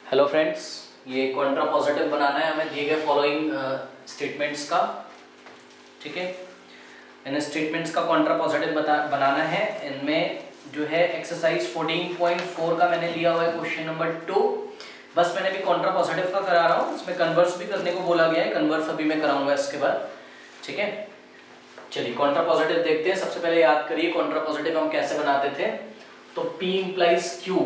Hello friends, ये Contra positive बनाना है हमें दिए गए फॉलोइंग स्टेटमेंट्स का। ठीक है, इन स्टेटमेंट्स का कॉन्ट्रा पॉजिटिव बनाना है। इनमें जो है एक्सरसाइज 14.4 का मैंने लिया हुआ है क्वेश्चन नंबर 2। बस मैंने भी कॉन्ट्रा पॉजिटिव का करा रहा हूँ, इसमें कन्वर्स भी करने को बोला गया है, कन्वर्स अभी मैं कराऊंगा इसके बाद। ठीक है, चलिए कॉन्ट्रा पॉजिटिव देखते हैं। सबसे पहले याद करिए कॉन्ट्रा पॉजिटिव हम कैसे बनाते थे। तो P इंप्लाइज Q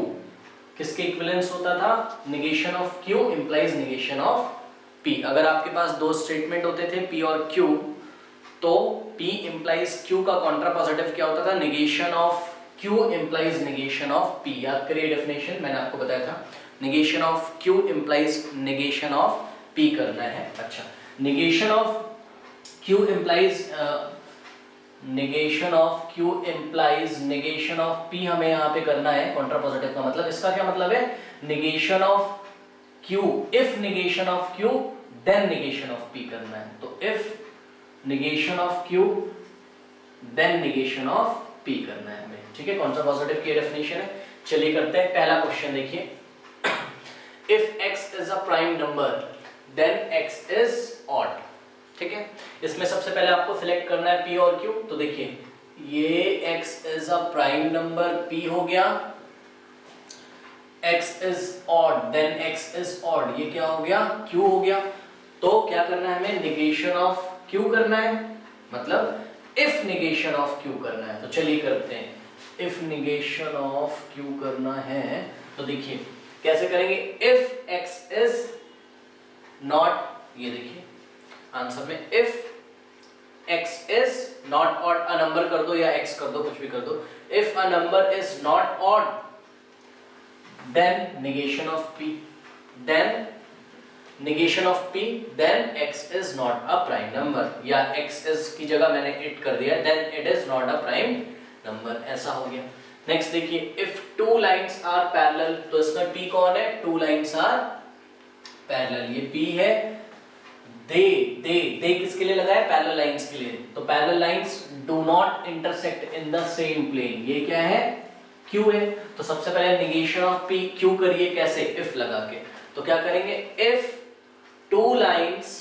किसके इक्विवेलेंस होता था? Negation of Q implies negation of P। अगर आपके पास दो स्टेटमेंट होते थे P और Q, तो P इंप्लाइज Q का कॉन्ट्रा पॉजिटिव क्या होता था? Negation of Q implies negation of P। याद करिए डेफिनेशन मैंने आपको बताया था, negation of Q implies negation of P करना है। अच्छा, negation of Q implies negation of Q implies negation of P हमें यहाँ पे करना है कॉन्ट्रा पॉजिटिव का मतलब। इसका क्या मतलब है? Negation of Q, if negation of Q then negation of P करना है। तो if negation of Q then negation of P करना है हमें। ठीक है, कॉन्ट्रा पॉजिटिव की डेफिनेशन है। चलिए करते हैं पहला क्वेश्चन। देखिए, if x is a prime number then x is odd. ठीक है, इसमें सबसे पहले आपको सिलेक्ट करना है P और Q। तो देखिए, ये x is a prime number P हो गया, x is odd then x is odd, ये क्या हो गया? Q हो गया। तो क्या करना है हमें? नेगेशन ऑफ Q करना है, मतलब इफ नेगेशन ऑफ Q करना है। तो चलिए करते हैं, इफ नेगेशन ऑफ Q करना है तो देखिए कैसे करेंगे। इफ x इज नॉट, ये देखिए आंसर में if x is not odd, a number कर दो या x कर दो, कुछ भी कर दो। If a number is not odd then negation of P, then negation of P then x is not a prime number, या x इज की जगह मैंने इट कर दिया, then it is not a prime number, ऐसा हो गया। Next देखिए, if two lines are parallel, तो इसमें P कौन है? टू लाइंस आर पैरेलल, ये P है। दे किसके लिए लगा है? पैरेलल लाइंस के लिए। तो parallel lines do not intersect in the same plane, ये क्या है? Q है। तो सबसे पहले नेगेशन ऑफ P Q करिए, कैसे? इफ लगा के। तो क्या करेंगे? इफ टू लाइंस,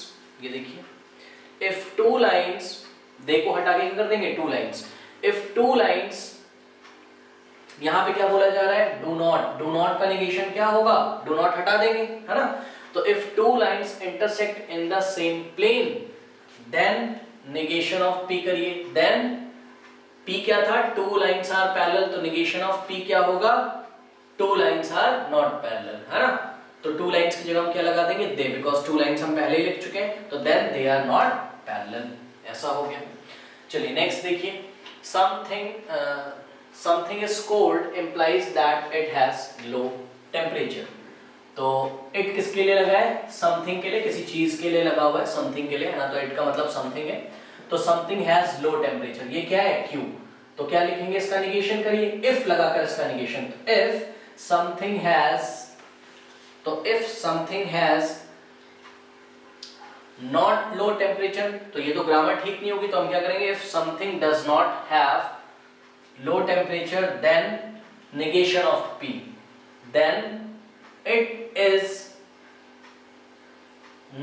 ये देखिए, इफ टू लाइंस, दे को हटा के क्या कर देंगे? Two lines. If two lines, यहां पे क्या बोला जा रहा है? Do not. डू नॉट का नेगेशन क्या होगा? डू नॉट हटा देंगे, है ना। तो if two lines intersect in the same plane then negation of P करिए। देन P क्या था? टू लाइंस आर पैरेलल, तो नेगेशन ऑफ P क्या होगा? Two lines are not parallel, है ना। तो टू लाइंस की जगह हम क्या लगा देंगे? दे, बिकॉज टू लाइंस हम पहले ही लिख चुके हैं। तो then they are not parallel, ऐसा हो गया। चलिए नेक्स्ट देखिए, something is cold implies that it has low temperature। तो it किसके लिए लगा है? something के लिए, किसी चीज के लिए लगा हुआ है, something के लिए, है ना। तो it का मतलब something है। तो something has low temperature, ये क्या है? Q। तो क्या लिखेंगे? इसका निगेशन करिए, if लगाकर इसका निगेशन। तो if something has, तो if something has not low temperature, तो ये तो ग्रामर ठीक नहीं होगी, तो हम क्या करेंगे? if something does not have low temperature then negation of P, then it is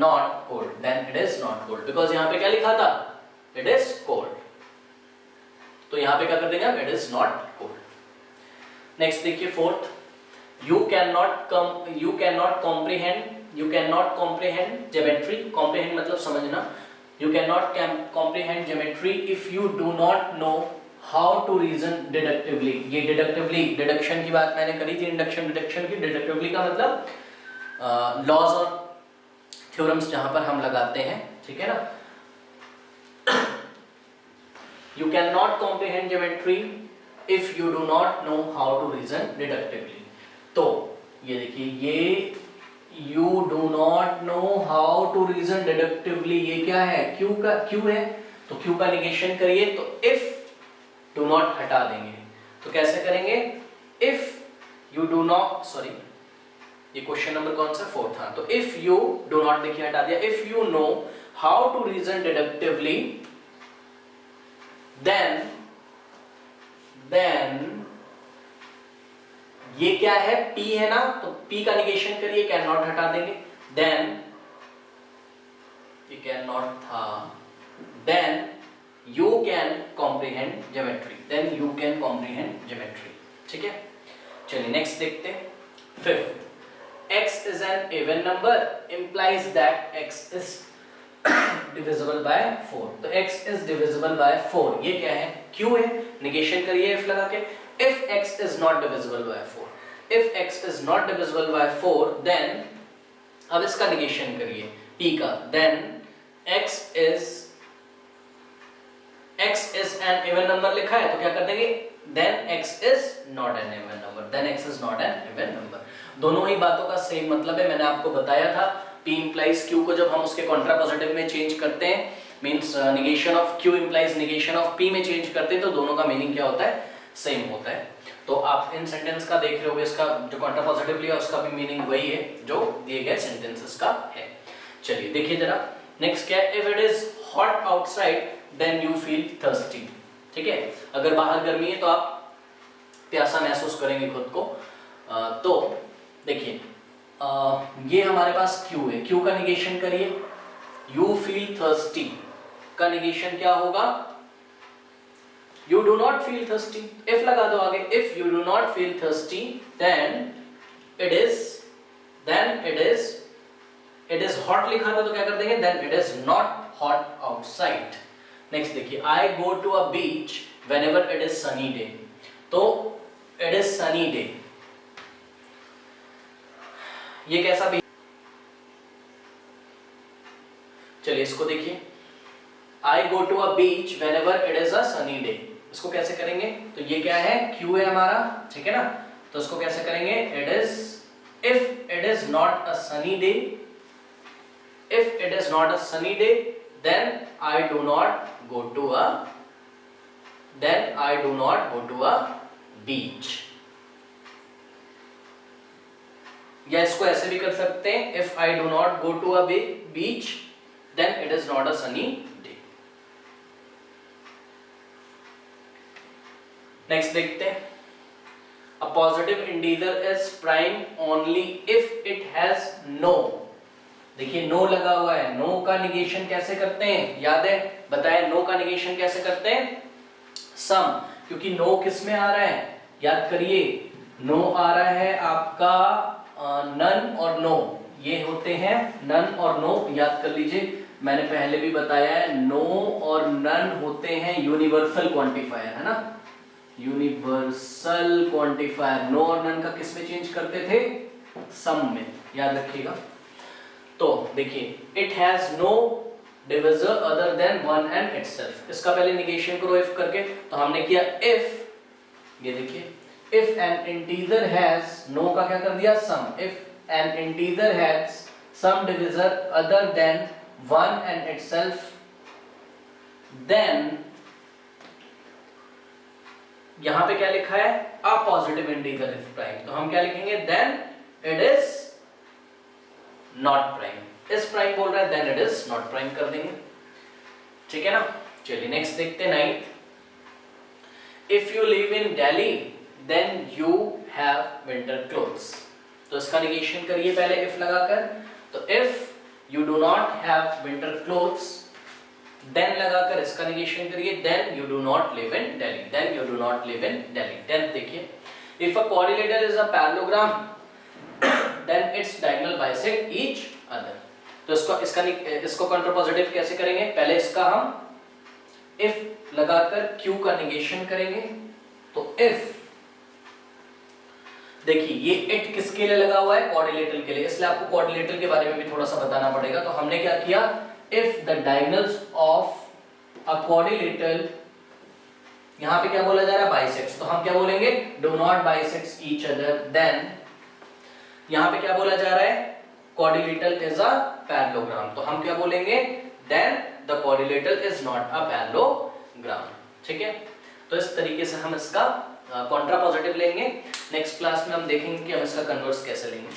not cold, then it is not cold, because यहां पे क्या लिखा था? it is cold। तो यहां पे क्या कर देंगे हम? it is not cold। Next देखिए, fourth, you cannot comprehend geometry। comprehend मतलब समझना। you cannot comprehend geometry if you do not know how to reason deductively। ये deductively, डिडक्शन की बात मैंने करी थी, इंडक्शन डिडक्शन की। डिडक्टिवली का मतलब लॉज और थ्योरम्स जहां पर हम लगाते हैं, ठीक है ना। You cannot comprehend geometry if you do not know how to reason deductively। तो ये देखिए, ये you do not know how to reason deductively, ये क्या है? Q का, Q है। तो Q का निगेशन करिए, तो if डू नॉट हटा देंगे। तो कैसे करेंगे? If you do not, sorry ये क्वेश्चन नंबर कौन सा? फोर्थ। हाँ, तो इफ यू डू नॉट, देखिए हटा दिया। If you know how to reason deductively then ये क्या है, P है ना, तो P का निगेशन करिए, कैन नॉट हटा देंगे, देन ये कैन नॉट था, then you can comprehend geometry, then you can comprehend geometry. ठीक है, चलिए नेक्स्ट देखते हैं। Fifth, x is an even number implies that x is divisible by 4। तो x is divisible by 4, ये क्या है, q है, निगेशन करिए f लगा के। if x is not divisible by 4, if x is not divisible by 4, then अब इसका निगेशन करिए p का, then x is an even number लिखा है तो क्या कर देंगे, then x is not an even number, then x is not an even number। दोनों ही बातों का सेम मतलब है, मैंने आपको बताया था P implies Q को जब हम उसके कॉन्ट्रापोजिटिव में चेंज करते हैं, means negation of Q implies negation of P में चेंज करते हैं, तो दोनों का मीनिंग क्या होता है, सेम होता है। तो आप इन सेंटेंस का देख रहे होगे, इसका जो कॉन्ट्रापोजिटिव लिया उसका भी मीनिंग वही है जो दिए गए सेंटेंसेस का है। चलिए देखिए जरा नेक्स्ट क्या है, if it is hot outside then you feel thirsty. ठीक है, अगर बाहर गर्मी है तो आप प्यासा महसूस करेंगे खुद को। तो देखिए ये हमारे पास Q है, Q का निगेशन करिए, you feel thirsty का निगेशन क्या होगा, you do not feel thirsty, if लगा दो आगे, if you do not feel thirsty then it is hot लिखा था तो क्या कर देंगे, then it is not hot outside। Next देखिए, I go to a beach whenever it is sunny day, तो it is sunny day, ये कैसा भी, चलिए इसको देखिए, I go to a beach whenever it is a sunny day, इसको कैसे करेंगे, तो ये क्या है, Q है हमारा, ठीक है ना, तो इसको कैसे करेंगे, it is, if it is not a sunny day, if it is not a sunny day then I do not go to a beach। या इसको ऐसे भी कर सकते हैं, if I do not go to a beach then it is not a sunny day। Next देखते हैं, a positive integer is prime only if it has no। देखिए नो लगा हुआ है, नो का निगेशन कैसे करते हैं, याद है, बताएं नो का निगेशन कैसे करते हैं, सम, क्योंकि नो किस में आ रहा है, याद करिए, नो आ रहा है आपका नन और नो, ये होते हैं नन और नो, याद कर लीजिए, मैंने पहले भी बताया है, नो और नन होते हैं यूनिवर्सल क्वांटिफायर, है ना, यूनिवर्सल क्वांटिफायर, नो और नन का किस में चेंज करते थे, सम में, याद रखिएगा। तो देखिए, it has no divisor other than one and itself, इसका पहले निगेशन करो इफ करके, तो हमने किया इफ, ये देखिए, if an integer has, no का क्या कर दिया, sum, if an integer has some divisor other than 1 and itself then, यहां पे क्या लिखा है, a positive integer is prime, तो हम क्या लिखेंगे, then it is not prime, इस प्राइम बोल रहा है then it is not prime कर देंगे, ठीक है ना। चलिए नेक्स्ट देखते हैं, 9th, if you live in Delhi then you have winter clothes, तो इसका निगेशन करिए पहले if लगाकर, तो if you do not have winter clothes then लगाकर इसका निगेशन करिए, then you do not live in Delhi, then you do not live in Delhi। 10th देखिए, if a quadrilateral is a parallelogram then its diagonal bisect each other, तो इसको contrapositive कैसे करेंगे, पहले इसका हम if लगाकर Q का निगेशन करेंगे, तो if, देखिए ये इट किसके लिए लगा हुआ है, क्वाड्रिलेटरल के लिए, इसलिए आपको क्वाड्रिलेटरल के बारे में भी थोड़ा सा बताना पड़ेगा। तो हमने क्या किया, if the diagonals of a quadrilateral, यहाँ पे क्या बोला जा रहा है, बाइसेक्ट्स, तो हम क्या बोलेंगे, do not bisects each other, then यहाँ पे क्या बोला जा रहा है, क्वाड्रिलेटरल इज अ पैरेललोग्राम, तो हम क्या बोलेंगे, then the quadrilateral is not a parallelogram. ठीक है, तो इस तरीके से हम इसका कॉन्ट्रापोजिटिव लेंगे। नेक्स्ट क्लास में हम देखेंगे कि हम इसका कन्वर्स कैसे लेंगे।